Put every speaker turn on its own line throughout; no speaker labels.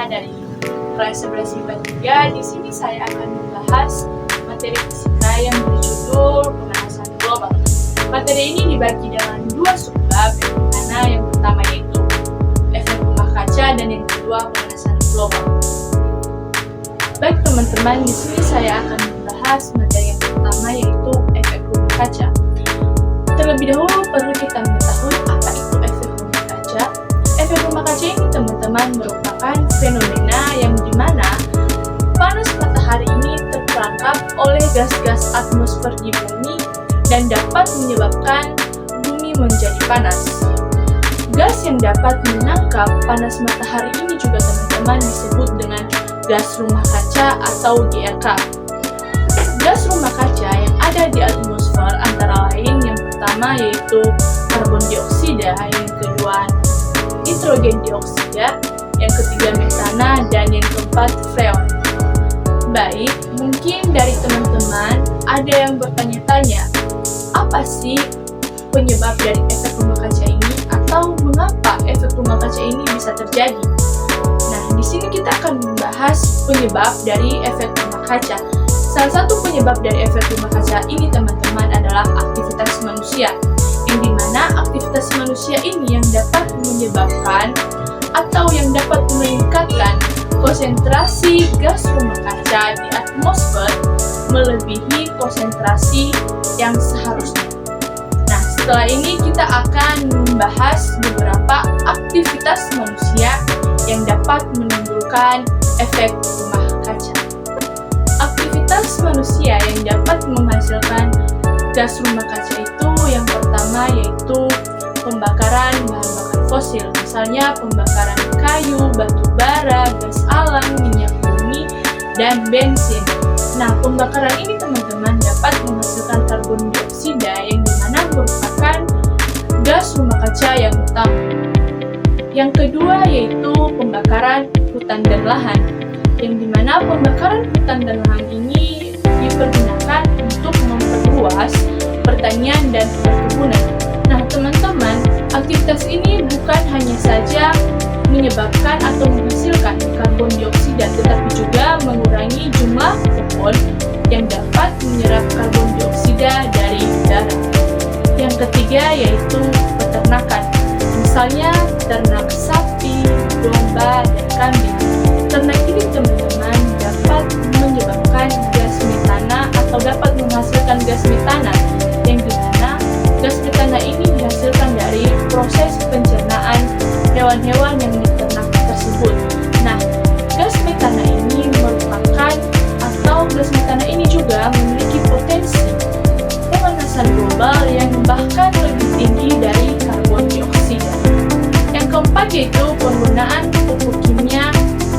Fitriana dari kelas 11 IPA 3. Di sini saya akan membahas materi fisika yang berjudul pemanasan global. Materi ini dibagi dalam dua subbab, yang mana yang pertama yaitu efek rumah kaca dan yang kedua pemanasan global. Baik teman-teman, di sini saya akan membahas materi yang pertama yaitu efek rumah kaca. Terlebih dahulu perlu kita mengetahui apa itu efek rumah kaca. Efek rumah kaca ini teman-teman merupakan fenomena yang dimana panas matahari ini terperangkap oleh gas-gas atmosfer di bumi dan dapat menyebabkan bumi menjadi panas. Gas yang dapat menangkap panas matahari ini juga teman-teman disebut dengan gas rumah kaca atau GRK. Gas rumah kaca yang ada di atmosfer antara lain yang pertama yaitu karbon dioksida, yang kedua nitrogen dioksida, yang ketiga metana, dan yang keempat freon. Baik, mungkin dari teman-teman ada yang bertanya-tanya, apa sih penyebab dari efek rumah kaca ini atau mengapa efek rumah kaca ini bisa terjadi? Nah, di sini kita akan membahas penyebab dari efek rumah kaca. Salah satu penyebab dari efek rumah kaca ini teman-teman adalah aktivitas manusia, yang dimana aktivitas manusia ini yang dapat menyebabkan atau yang dapat meningkatkan konsentrasi gas rumah kaca di atmosfer melebihi konsentrasi yang seharusnya. Nah, setelah ini kita akan membahas beberapa aktivitas manusia yang dapat menimbulkan efek rumah kaca. Aktivitas manusia yang dapat menghasilkan gas rumah kaca itu yang pertama yaitu pembakaran bahan bakar fosil, misalnya pembakaran kayu, batu bara, gas alam, minyak bumi, dan bensin. Nah, pembakaran ini teman-teman dapat menghasilkan karbon dioksida yang dimana merupakan gas rumah kaca yang utama. Yang kedua yaitu pembakaran hutan dan lahan, yang dimana pembakaran hutan dan lahan ini dipergunakan untuk memperluas pertanian dan perkebunan. Nah teman-teman, aktivitas ini bukan hanya saja menyebabkan atau menghasilkan karbon dioksida, tetapi juga mengurangi jumlah pohon yang dapat menyerap karbon dioksida dari udara. Yang ketiga yaitu peternakan, misalnya ternak sapi, domba, dan kambing. Ternak ini teman-teman dapat menyebabkan gas metana atau dapat menghasilkan gas metana, yang dimana gas metana ini dihasilkan dari proses pencernaan hewan-hewan yang diternak tersebut. Nah, gas metana ini merupakan atau gas metana ini juga memiliki potensi pemanasan global yang bahkan lebih tinggi dari karbon dioksida. Yang keempat yaitu penggunaan pupuk kimia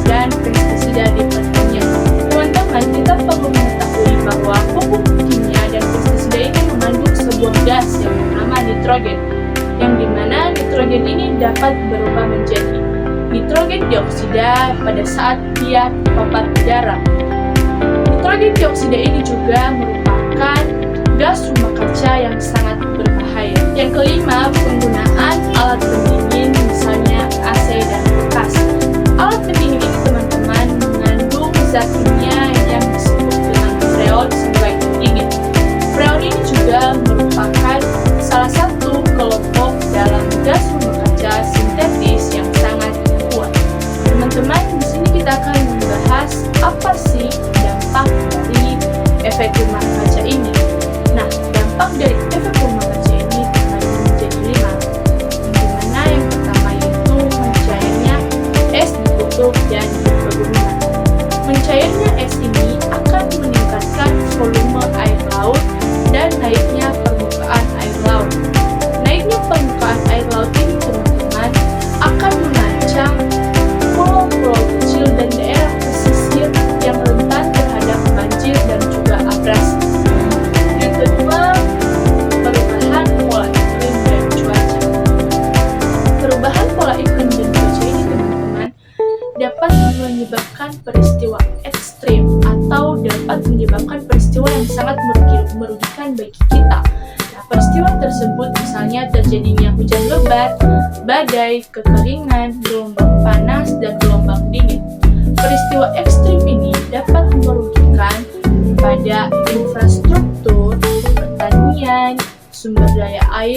dan pestisida di pertanian. Teman-teman, kita perlu mengetahui bahwa pupuk kimia dan pestisida ini mengandung sebuah gas yang bernama nitrogen, yang dimana nitrogen ini dapat berubah menjadi nitrogen dioksida pada saat dia terpapar udara. Nitrogen dioksida ini juga merupakan gas rumah kaca yang sangat berbahaya. Yang kelima, penggunaan alat pendingin, misalnya AC dan kulkas. Alat pendingin ini teman-teman mengandung zat kimia yang disebut dengan freon sebagai pendingin. Freon ini juga merupakan salah satu kelompok dalam gas rumah kaca sintetis yang sangat kuat. Teman-teman, di sini kita akan membahas apa sih dampak dari efek rumah kaca ini. Nah, dampak dari efek rumah kaca ini terbagi menjadi 5, yang dimana yang pertama yaitu mencairnya es di kutub dan di pegunungan. Mencairnya es ini akan meningkatkan volume air laut dan naiknya permukaan air laut. Naiknya permukaan air laut ini teman-teman akan mengancam pulau-pulau kecil dan daerah pesisir yang rentan terhadap banjir dan juga abrasi. Yang kedua, perubahan pola iklim dan cuaca. Perubahan pola iklim dan cuaca ini teman-teman dapat menyebabkan peristiwa ekstrim atau dapat menyebabkan peristiwa yang sangat merugikan bagi kita. Nah, peristiwa tersebut misalnya terjadinya hujan lebat, badai, kekeringan, gelombang panas, dan gelombang dingin.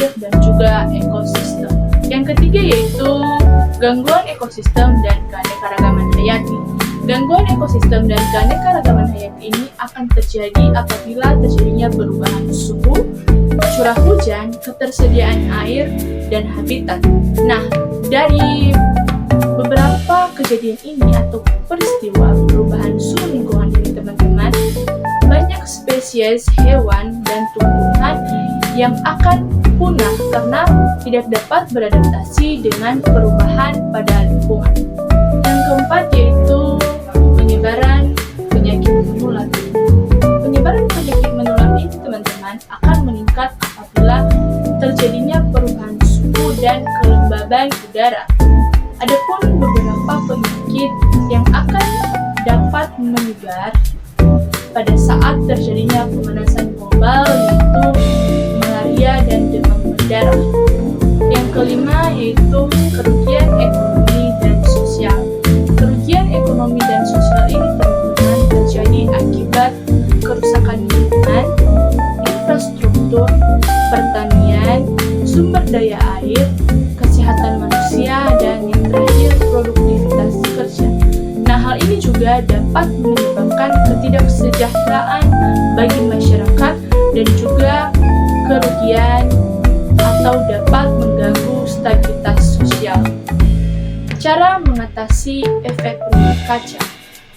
air, dan juga ekosistem. Yang ketiga yaitu gangguan ekosistem dan keanekaragaman hayati. Gangguan ekosistem dan keanekaragaman hayati ini akan terjadi apabila terjadinya perubahan suhu, curah hujan, ketersediaan air, dan habitat. Nah, dari beberapa kejadian ini atau peristiwa perubahan suhu lingkungan ini, teman-teman, banyak spesies hewan dan tumbuhan yang akan punah karena tidak dapat beradaptasi dengan perubahan pada lingkungan. Yang keempat yaitu penyebaran penyakit menular. Penyebaran penyakit menular ini, teman-teman, akan meningkat apabila terjadinya perubahan suhu dan kelembaban udara. Adapun beberapa penyakit yang akan dapat menyebar pada saat terjadinya pemanasan global yaitu malaria dan demam berdarah. Yang kelima yaitu kerugian ekonomi dan sosial. Kerugian ekonomi dan sosial ini, teman-teman, terjadi akibat kerusakan lingkungan, infrastruktur, pertanian, sumber daya air, kesehatan manusia, dan yang terakhir produktivitas kerja. Nah, hal ini juga dapat menyebabkan ketidaksejahteraan bagi masyarakat dan juga kerugian atau dapat mengganggu stabilitas sosial. Cara mengatasi efek rumah kaca.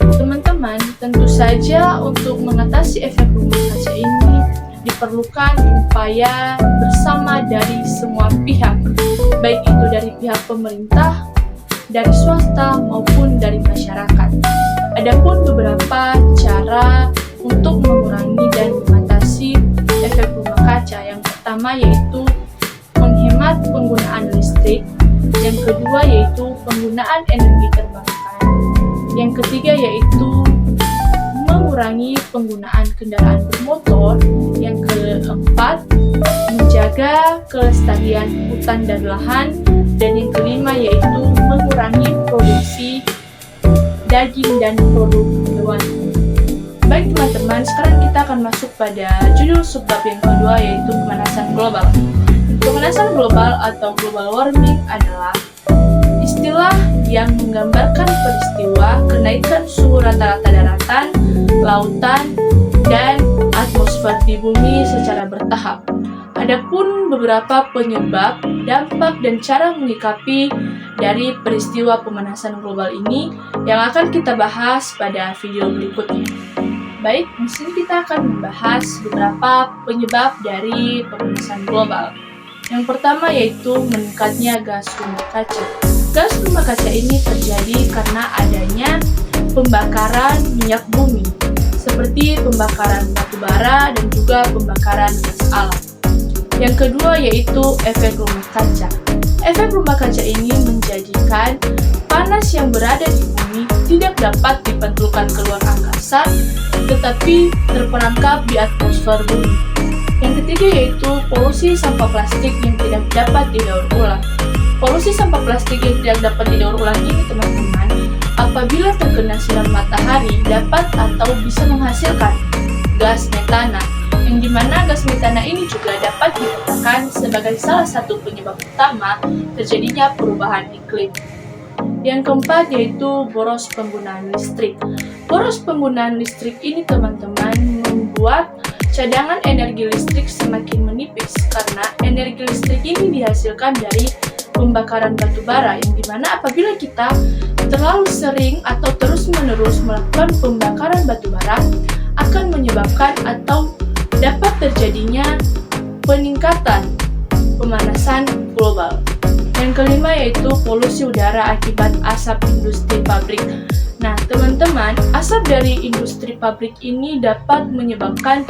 Teman-teman, tentu saja untuk mengatasi efek rumah kaca ini diperlukan upaya bersama dari semua pihak, baik itu dari pihak pemerintah, dari swasta, maupun dari masyarakat. Adapun beberapa cara untuk mengurangi dan mengatasi efek rumah kaca. Yang pertama yaitu menghemat penggunaan listrik, yang kedua yaitu penggunaan energi terbarukan, yang ketiga yaitu mengurangi penggunaan kendaraan bermotor, yang keempat menjaga kelestarian hutan dan lahan, dan yang kelima yaitu mengurangi produksi daging dan produk hewan. Baik teman-teman, sekarang kita akan masuk pada judul subbab yang kedua yaitu pemanasan global. Pemanasan global atau global warming adalah istilah yang menggambarkan peristiwa kenaikan suhu rata-rata daratan, lautan, dan atmosfer di bumi secara bertahap. Adapun beberapa penyebab, dampak, dan cara menyikapi dari peristiwa pemanasan global ini yang akan kita bahas pada video berikutnya. Baik, di sini kita akan membahas beberapa penyebab dari pemanasan global. Yang pertama yaitu meningkatnya gas rumah kaca. Gas rumah kaca ini terjadi karena adanya pembakaran minyak bumi, seperti pembakaran batu bara dan juga pembakaran gas alam. Yang kedua yaitu efek rumah kaca. Efek rumah kaca ini menjadikan panas yang berada di bumi tidak dapat dipantulkan keluar angkasa, tetapi terperangkap di atmosfer bumi. Yang ketiga yaitu polusi sampah plastik yang tidak dapat didaur ulang. Polusi sampah plastik yang tidak dapat didaur ulang ini, teman-teman, apabila terkena sinar matahari dapat atau bisa menghasilkan gas metana, yang dimana gas metana ini juga dapat dikatakan sebagai salah satu penyebab utama terjadinya perubahan iklim. Yang keempat yaitu boros penggunaan listrik. Boros penggunaan listrik ini, teman-teman, membuat cadangan energi listrik semakin menipis karena energi listrik ini dihasilkan dari pembakaran batu bara, yang dimana apabila kita terlalu sering atau terus-menerus melakukan pembakaran batu bara akan menyebabkan atau dapat terjadinya peningkatan pemanasan global. Yang kelima yaitu polusi udara akibat asap industri pabrik. Nah, teman-teman, asap dari industri pabrik ini dapat menyebabkan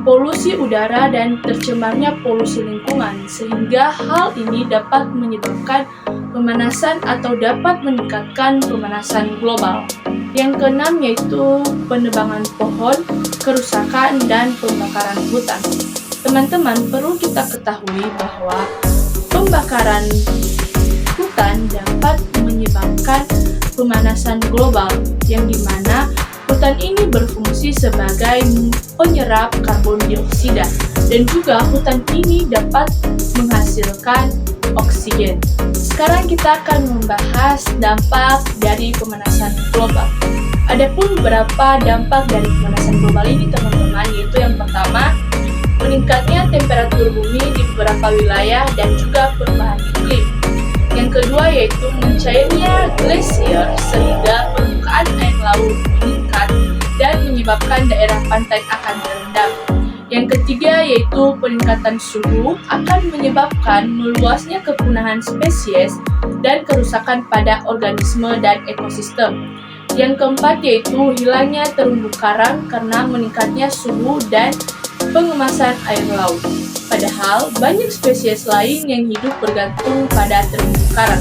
polusi udara dan tercemarnya polusi lingkungan, sehingga hal ini dapat menyebabkan pemanasan atau dapat meningkatkan pemanasan global. Yang keenam yaitu penebangan pohon, kerusakan, dan pembakaran hutan. Teman-teman, perlu kita ketahui bahwa pembakaran hutan dapat menyebabkan pemanasan global, yang dimana hutan Hutan ini berfungsi sebagai penyerap karbon dioksida dan juga hutan ini dapat menghasilkan oksigen. Sekarang kita akan membahas dampak dari pemanasan global. Adapun beberapa dampak dari pemanasan global ini teman-teman, yaitu yang pertama, meningkatnya temperatur bumi di beberapa wilayah dan juga perubahan iklim. Yang kedua yaitu mencairnya glasier sehingga permukaan air laut meningkat dan menyebabkan daerah pantai akan terendam. Yang ketiga yaitu peningkatan suhu akan menyebabkan meluasnya kepunahan spesies dan kerusakan pada organisme dan ekosistem. Yang keempat yaitu hilangnya terumbu karang karena meningkatnya suhu dan pengemasan air laut. Padahal banyak spesies lain yang hidup bergantung pada terumbu karang.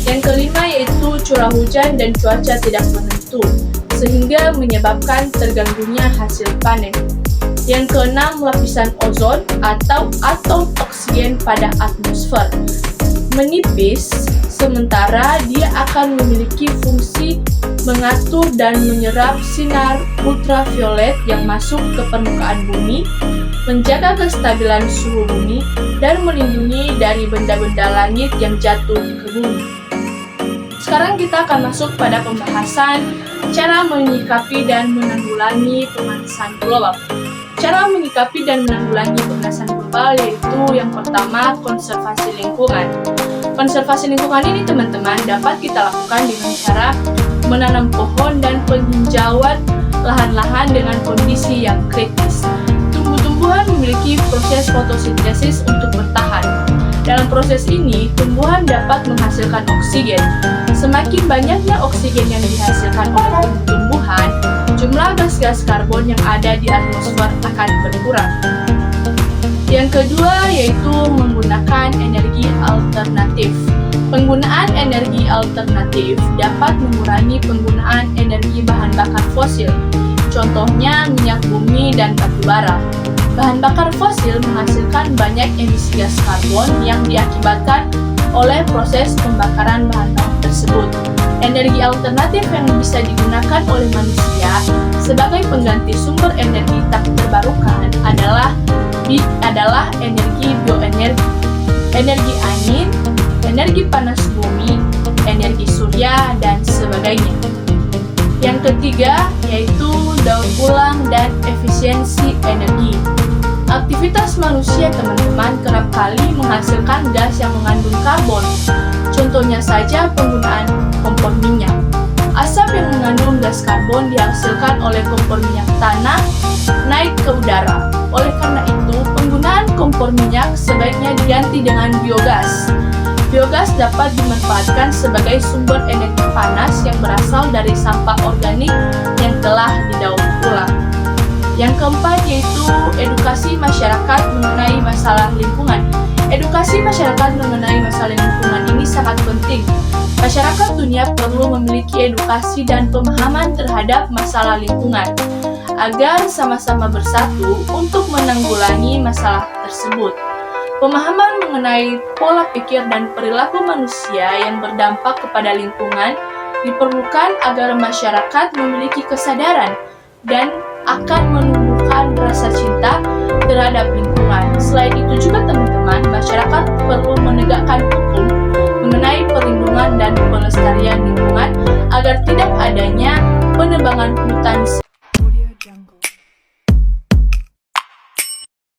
Yang kelima yaitu curah hujan dan cuaca tidak menentu, sehingga menyebabkan terganggunya hasil panen. Yang keenam, lapisan ozon atau atom oksigen pada atmosfer menipis, sementara dia akan memiliki fungsi mengatur dan menyerap sinar ultraviolet yang masuk ke permukaan bumi, menjaga kestabilan suhu bumi, dan melindungi dari benda-benda langit yang jatuh ke bumi. Sekarang kita akan masuk pada pembahasan cara menyikapi dan menanggulangi pemanasan global. Cara menyikapi dan menanggulangi pemanasan global yaitu yang pertama, konservasi lingkungan. Konservasi lingkungan ini teman-teman dapat kita lakukan dengan cara menanam pohon dan penghijauan lahan-lahan dengan kondisi yang kritis. Tumbuhan memiliki proses fotosintesis untuk bertahan. Dalam proses ini, tumbuhan dapat menghasilkan oksigen. Semakin banyaknya oksigen yang dihasilkan oleh tumbuhan, jumlah gas-gas karbon yang ada di atmosfer akan berkurang. Yang kedua yaitu menggunakan energi alternatif. Penggunaan energi alternatif dapat mengurangi penggunaan energi bahan bakar fosil. Contohnya minyak bumi dan batu bara. Bahan bakar fosil menghasilkan banyak emisi gas karbon yang diakibatkan oleh proses pembakaran bahan bakar tersebut. Energi alternatif yang bisa digunakan oleh manusia sebagai pengganti sumber energi tak terbarukan adalah energi bioenergi, energi angin, energi panas bumi, energi surya, dan sebagainya. Yang ketiga yaitu daur ulang dan efisiensi energi. Aktivitas manusia teman-teman kerap kali menghasilkan gas yang mengandung karbon. Contohnya saja penggunaan kompor minyak. Asap yang mengandung gas karbon dihasilkan oleh kompor minyak tanah naik ke udara. Oleh karena itu, penggunaan kompor minyak sebaiknya diganti dengan biogas. Biogas dapat dimanfaatkan sebagai sumber energi panas yang berasal dari sampah organik yang telah didaur ulang. Yang keempat yaitu edukasi masyarakat mengenai masalah lingkungan. Edukasi masyarakat mengenai masalah lingkungan ini sangat penting. Masyarakat dunia perlu memiliki edukasi dan pemahaman terhadap masalah lingkungan agar sama-sama bersatu untuk menanggulangi masalah tersebut. Pemahaman mengenai pola pikir dan perilaku manusia yang berdampak kepada lingkungan diperlukan agar masyarakat memiliki kesadaran dan akan menumbuhkan rasa cinta terhadap lingkungan. Selain itu juga teman-teman, masyarakat perlu menegakkan hukum mengenai perlindungan dan pelestarian lingkungan agar tidak adanya penebangan hutan